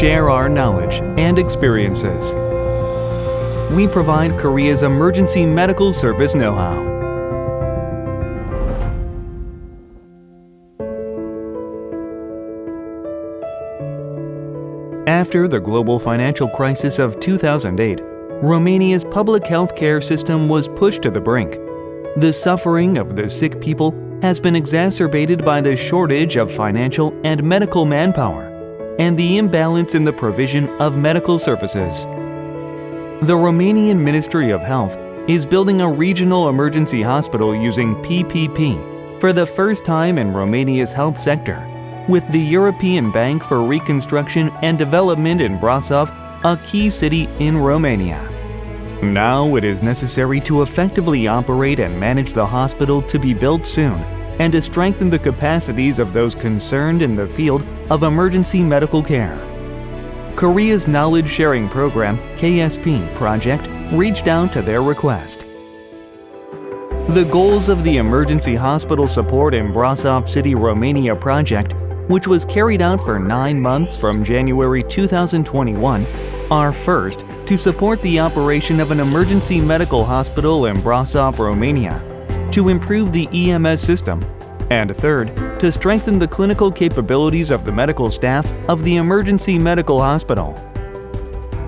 share our knowledge and experiences. We provide Korea's emergency medical service know-how. After the global financial crisis of 2008, Romania's public health care system was pushed to the brink. The suffering of the sick people has been exacerbated by the shortage of financial and medical manpower and the imbalance in the provision of medical services. The Romanian Ministry of Health is building a regional emergency hospital using PPP for the first time in Romania's health sector, with the European Bank for Reconstruction and Development in Brasov, a key city in Romania. Now it is necessary to effectively operate and manage the hospital to be built soon and to strengthen the capacities of those concerned in the field of emergency medical care. Korea's Knowledge Sharing Program, KSP project, reached out to their request. The goals of the Emergency Hospital Support in Brasov City, Romania project, which was carried out for 9 months from January 2021, are first, to support the operation of an emergency medical hospital in Brasov, Romania, to improve the EMS system, and third, to strengthen the clinical capabilities of the medical staff of the emergency medical hospital.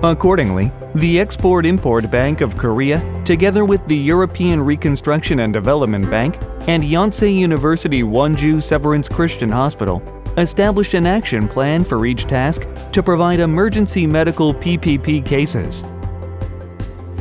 Accordingly, the Export-Import Bank of Korea, together with the European Reconstruction and Development Bank and Yonsei University Wonju Severance Christian Hospital, established an action plan for each task to provide emergency medical PPP cases.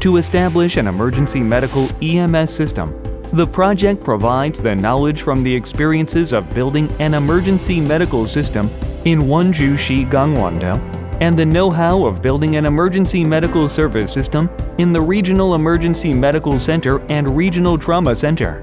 To establish an emergency medical EMS system, the project provides the knowledge from the experiences of building an emergency medical system in Wonju-shi Gangwon-do and the know-how of building an emergency medical service system in the Regional Emergency Medical Center and Regional Trauma Center.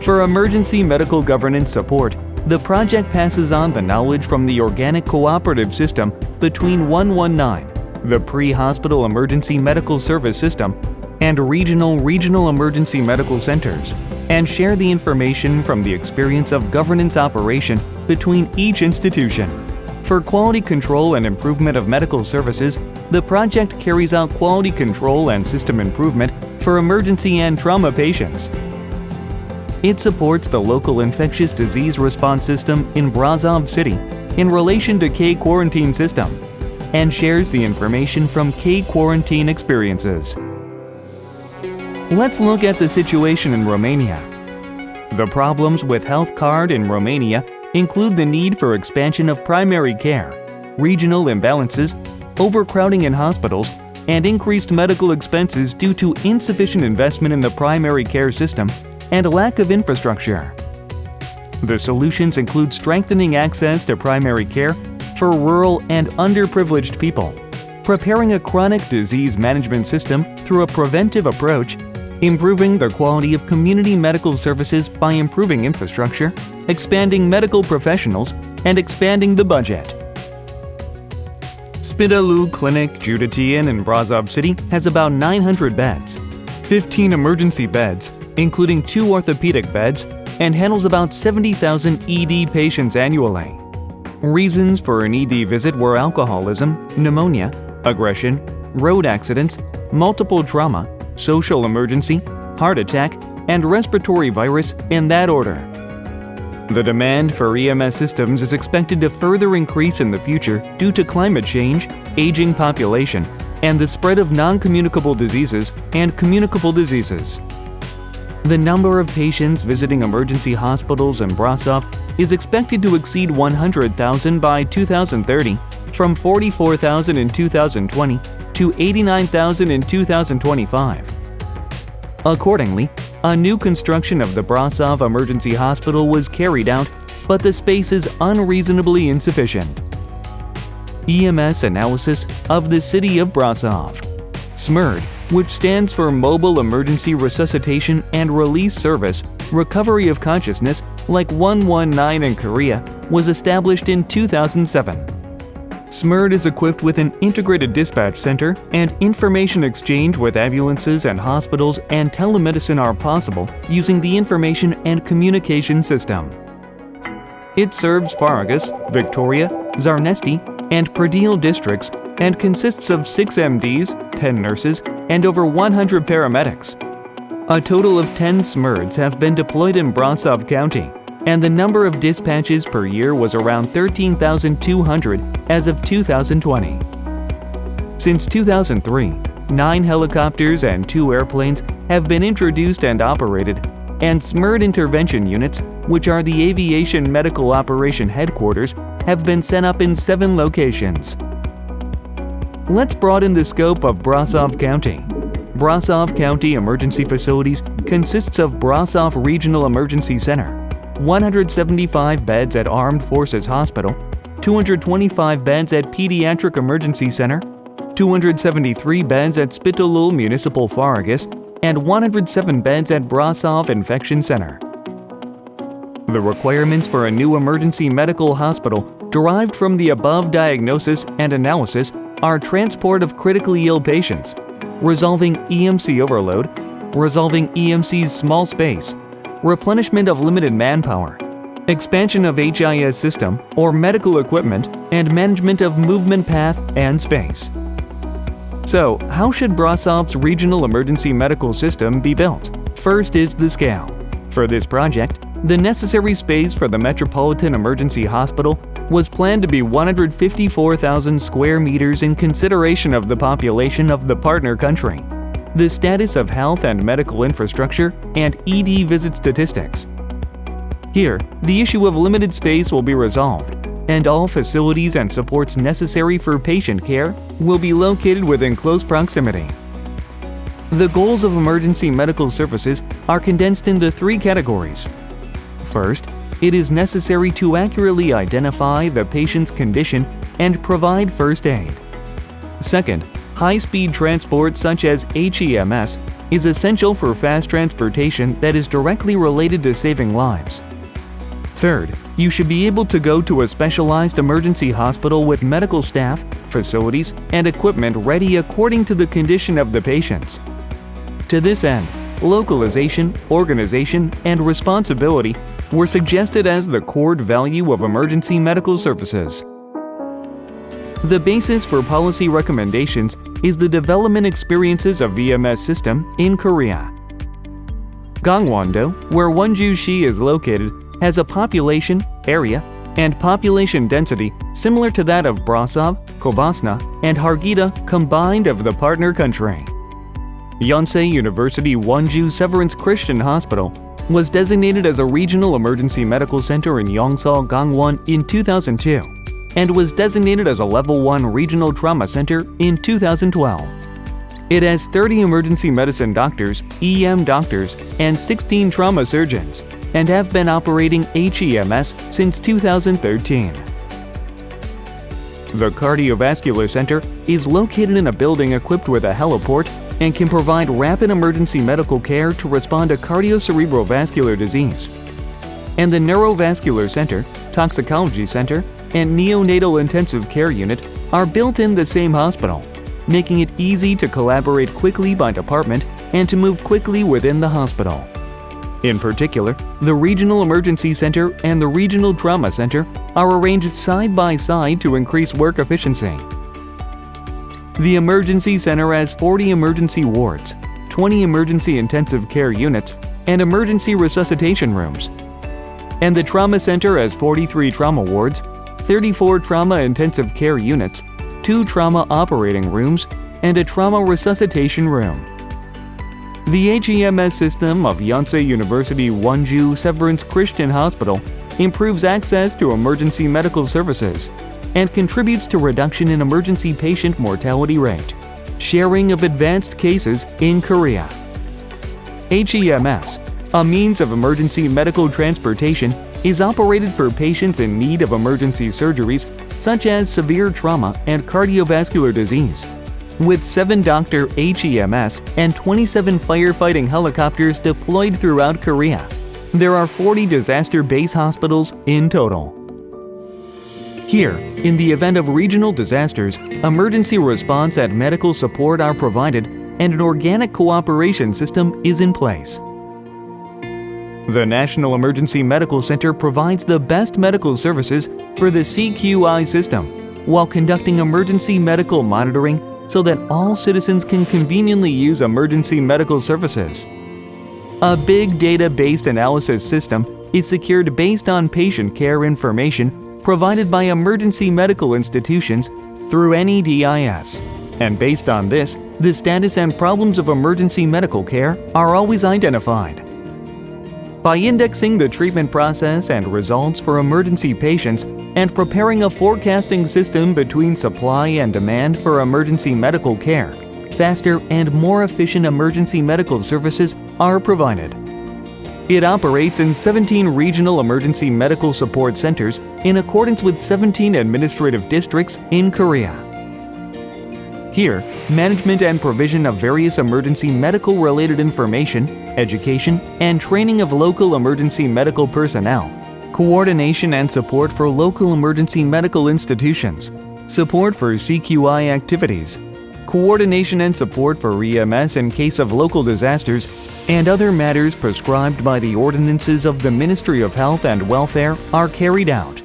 For emergency medical governance support, the project passes on the knowledge from the organic cooperative system between 119, the pre-hospital emergency medical service system, and regional emergency medical centers, and share the information from the experience of governance operation between each institution. For quality control and improvement of medical services, the project carries out quality control and system improvement for emergency and trauma patients. It supports the local infectious disease response system in Brasov City in relation to K-quarantine system, and shares the information from K-quarantine experiences. Let's look at the situation in Romania. The problems with health card in Romania include the need for expansion of primary care, regional imbalances, overcrowding in hospitals, and increased medical expenses due to insufficient investment in the primary care system and lack of infrastructure. The solutions include strengthening access to primary care for rural and underprivileged people, preparing a chronic disease management system through a preventive approach, improving the quality of community medical services by improving infrastructure, expanding medical professionals, and expanding the budget. Spitalu Clinic Judician in Brasov City has about 900 beds, 15 emergency beds, including 2 orthopedic beds, and handles about 70,000 ED patients annually. Reasons for an ED visit were alcoholism, pneumonia, aggression, road accidents, multiple trauma, social emergency, heart attack, and respiratory virus in that order. The demand for EMS systems is expected to further increase in the future due to climate change, aging population, and the spread of non-communicable diseases and communicable diseases. The number of patients visiting emergency hospitals in Brasov is expected to exceed 100,000 by 2030, from 44,000 in 2020 to 89,000 in 2025. Accordingly, a new construction of the Brasov Emergency Hospital was carried out, but the space is unreasonably insufficient. EMS analysis of the city of Brasov. SMERD, which stands for Mobile Emergency Resuscitation and Release Service, Recovery of Consciousness, like 119 in Korea, was established in 2007. SMERD is equipped with an integrated dispatch center, and information exchange with ambulances and hospitals and telemedicine are possible using the information and communication system. It serves Faragus, Victoria, Zarnesti, and Pradil districts and consists of 6 MDs, 10 nurses, and over 100 paramedics. A total of 10 SMERDs have been deployed in Brasov County, and the number of dispatches per year was around 13,200 as of 2020. Since 2003, 9 helicopters and 2 airplanes have been introduced and operated, and SMERD intervention units, which are the Aviation Medical Operation Headquarters, have been set up in 7 locations. Let's broaden the scope of Brasov County. Brasov County Emergency Facilities consists of Brasov Regional Emergency Center, 175 beds at Armed Forces Hospital, 225 beds at Pediatric Emergency Center, 273 beds at Spitalul Municipal Faragus, and 107 beds at Brasov Infection Center. The requirements for a new emergency medical hospital derived from the above diagnosis and analysis are transport of critically ill patients, resolving EMC overload, resolving EMC's small space, replenishment of limited manpower, expansion of HIS system or medical equipment, and management of movement path and space. So, how should Brasov's regional emergency medical system be built? First is the scale. For this project, the necessary space for the Metropolitan Emergency Hospital was planned to be 154,000 square meters in consideration of the population of the partner country, the status of health and medical infrastructure, and ED visit statistics. Here, the issue of limited space will be resolved, and all facilities and supports necessary for patient care will be located within close proximity. The goals of emergency medical services are condensed into 3 categories. First, it is necessary to accurately identify the patient's condition and provide first aid. Second, high-speed transport such as HEMS is essential for fast transportation that is directly related to saving lives. Third, you should be able to go to a specialized emergency hospital with medical staff, facilities, and equipment ready according to the condition of the patients. To this end, localization, organization, and responsibility were suggested as the core value of emergency medical services. The basis for policy recommendations is the development experiences of VMS system in Korea. Gangwon-do, where Wonju-si is located, has a population, area, and population density similar to that of Brasov, Kobasna, and Hargita combined of the partner country. Yonsei University Wonju Severance Christian Hospital was designated as a regional emergency medical center in Yongseol, Gangwon in 2002 and was designated as a Level 1 regional trauma center in 2012. It has 30 emergency medicine doctors, EM doctors, and 16 trauma surgeons, and have been operating HEMS since 2013. The Cardiovascular Center is located in a building equipped with a heliport and can provide rapid emergency medical care to respond to cardiocerebrovascular disease. And the Neurovascular Center, Toxicology Center, and Neonatal Intensive Care Unit are built in the same hospital, making it easy to collaborate quickly by department and to move quickly within the hospital. In particular, the Regional Emergency Center and the Regional Trauma Center are arranged side by side to increase work efficiency. The Emergency Center has 40 emergency wards, 20 emergency intensive care units, and emergency resuscitation rooms. And the Trauma Center has 43 trauma wards, 34 trauma intensive care units, 2 trauma operating rooms, and a trauma resuscitation room. The HEMS system of Yonsei University Wonju Severance Christian Hospital improves access to emergency medical services and contributes to reduction in emergency patient mortality rate, sharing of advanced cases in Korea. HEMS, a means of emergency medical transportation, is operated for patients in need of emergency surgeries such as severe trauma and cardiovascular disease. With 7 doctor HEMS and 27 firefighting helicopters deployed throughout Korea, there are 40 disaster base hospitals in total. Here, in the event of regional disasters, emergency response and medical support are provided and an organic cooperation system is in place. The National Emergency Medical Center provides the best medical services for the CQI system, while conducting emergency medical monitoring so that all citizens can conveniently use emergency medical services. A big data-based analysis system is secured based on patient care information provided by emergency medical institutions through NEDIS. And based on this, the status and problems of emergency medical care are always identified. By indexing the treatment process and results for emergency patients and preparing a forecasting system between supply and demand for emergency medical care, faster and more efficient emergency medical services are provided. It operates in 17 regional emergency medical support centers in accordance with 17 administrative districts in Korea. Here, management and provision of various emergency medical-related information, education, and training of local emergency medical personnel, coordination and support for local emergency medical institutions, support for CQI activities, coordination and support for EMS in case of local disasters, and other matters prescribed by the ordinances of the Ministry of Health and Welfare are carried out.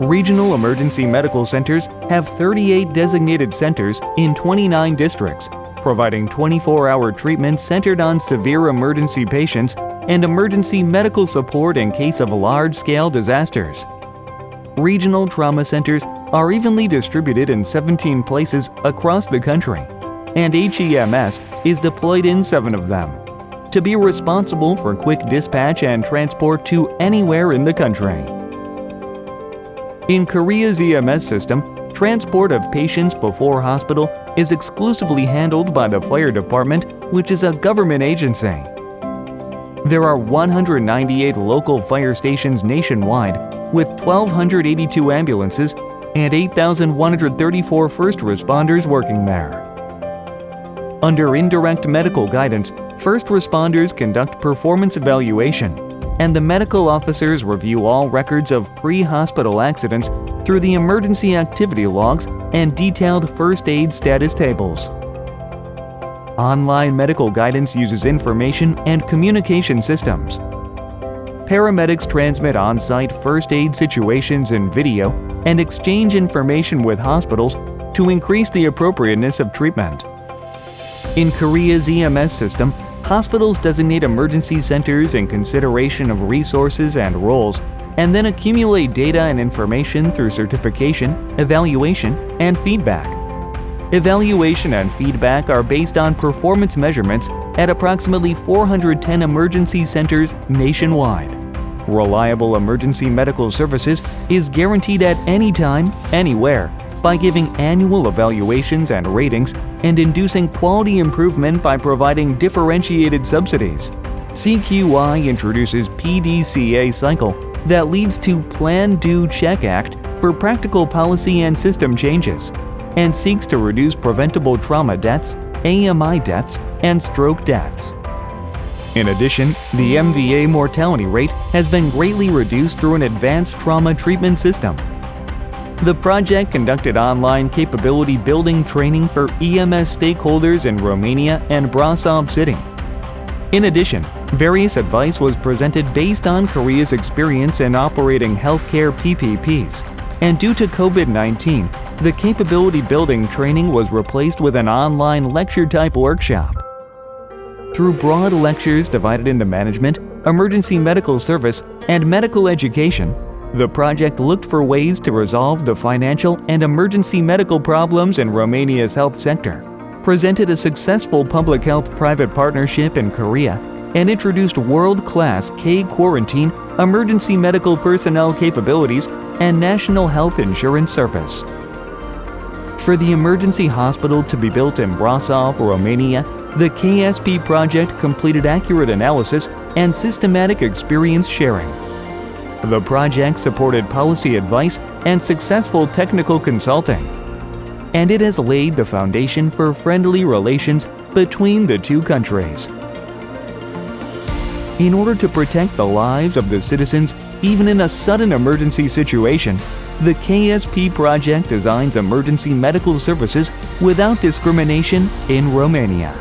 Regional emergency medical centers have 38 designated centers in 29 districts, providing 24-hour treatment centered on severe emergency patients and emergency medical support in case of large-scale disasters. Regional trauma centers are evenly distributed in 17 places across the country, and HEMS is deployed in 7 of them, to be responsible for quick dispatch and transport to anywhere in the country. In Korea's EMS system, transport of patients before hospital is exclusively handled by the fire department, which is a government agency. There are 198 local fire stations nationwide, with 1,282 ambulances and 8,134 first responders working there. Under indirect medical guidance, first responders conduct performance evaluation, and the medical officers review all records of pre-hospital accidents through the emergency activity logs and detailed first aid status tables. Online medical guidance uses information and communication systems. Paramedics transmit on-site first aid situations in video and exchange information with hospitals to increase the appropriateness of treatment. In Korea's EMS system, hospitals designate emergency centers in consideration of resources and roles, and then accumulate data and information through certification, evaluation, and feedback. Evaluation and feedback are based on performance measurements at approximately 410 emergency centers nationwide. Reliable emergency medical services is guaranteed at any time, anywhere, by giving annual evaluations and ratings and inducing quality improvement by providing differentiated subsidies. CQI introduces PDCA cycle that leads to Plan, Do, Check Act for practical policy and system changes, and seeks to reduce preventable trauma deaths, AMI deaths, and stroke deaths. In addition, the MVA mortality rate has been greatly reduced through an advanced trauma treatment system. The project conducted online capability building training for EMS stakeholders in Romania and Brasov City. In addition, various advice was presented based on Korea's experience in operating healthcare PPPs, and due to COVID-19, the capability building training was replaced with an online lecture-type workshop. Through broad lectures divided into management, emergency medical service, and medical education, the project looked for ways to resolve the financial and emergency medical problems in Romania's health sector, presented a successful public health-private partnership in Korea, and introduced world-class K-quarantine emergency medical personnel capabilities and national health insurance service. For the emergency hospital to be built in Brasov, Romania, the KSP project completed accurate analysis and systematic experience sharing. The project supported policy advice and successful technical consulting, and it has laid the foundation for friendly relations between the two countries. In order to protect the lives of the citizens even in a sudden emergency situation, the KSP project designs emergency medical services without discrimination in Romania.